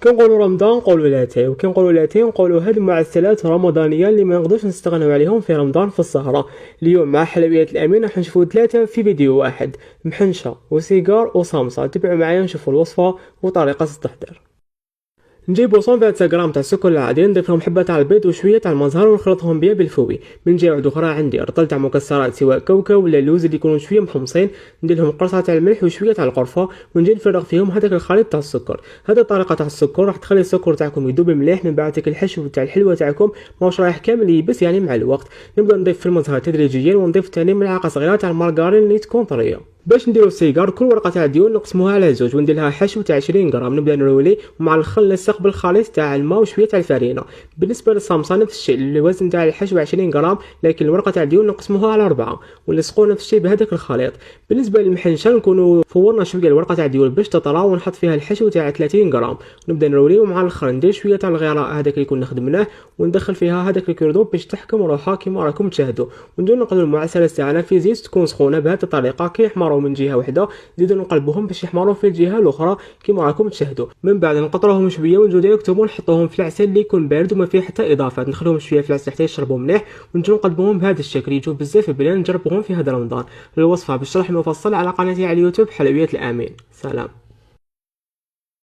كنقولوا رمضان نقولوا لاتاي، وكنقولوا لاتاي نقولوا هاد المعسلات الرمضانيه اللي ما نقدرش نستغنوا عليهم في رمضان في السهره. اليوم مع حلويات الامين راح نشوفوا ثلاثه في فيديو واحد، محنشه وسيجار وصامصه. تبعوا معايا نشوفوا الوصفه وطريقه التحضير. نجيبو 125 غرام تاع السكر العادي، نضيف لهم حبه تاع البيض وشويه تاع المزهر ونخلطهم بيا بالفوي. من جهه اخرى عندي رطل تاع مكسرات سواء كاوكاو ولا لوز اللي يكونوا شويه محمصين، ندير لهم قرصه تاع الملح وشويه تاع القرفه ونجي نفرغ فيهم هذاك الخليط تاع السكر. هذه الطريقه تاع السكر راح تخلي السكر تاعكم يذوب مليح، من بعد ديك الحشو تاع الحلوه تاعكم ماهوش رايح كامل يبس يعني مع الوقت. نبدا نضيف في المزهر تدريجيا ونضيف ثاني ملعقه صغيره تاع المارغرين اللي تكون طريه. باش نديرو السيجار كل ورقه تاع ديون نقسموها على زوج وندير لها حشو تاع 20 غرام. نبدا نرولي ومع الخل نسق بالخليط تاع الماء وشويه تاع الفرينه. بالنسبه للصامصه نفس الشيء، الوزن تاع الحشو 20 غرام، لكن الورقه تاع ديون نقسموها على 4 ونلصقوا نفس الشيء بهذاك الخليط. بالنسبه للمحنشه نكونوا فورنا شويه الورقه تاع ديون باش تطرى ونحط فيها الحشو تاع 30 غرام ونبدا نرولي ومع الخل ندير شويه تاع الغراء هذاك اللي كنا خدمناه وندخل فيها هذاك الكردو باش تحكم روحها كيما راكم تشاهدوا. وندير نقلبوا المعسلات تاعنا في زيت تكون سخونه بهذه الطريقه كي يحمروا من جهه واحده، نزيدو نقلبوهم باش يحمروا في الجهه الاخرى كيما راكم تشاهدوا. من بعد نقطروهم شويه ونجيو ديريكتومون نحطوهم في العسل اللي يكون بارد وما فيه حتى اضافات، نخلوهم شويه في العسل حتى يشربوا مليح ونجيو نقلبوهم بهذا الشكل. يجوا بزاف بلان، نجربوهم في هذا رمضان. الوصفه بالشرح المفصل على قناتي على اليوتيوب حلويات الامين. سلام.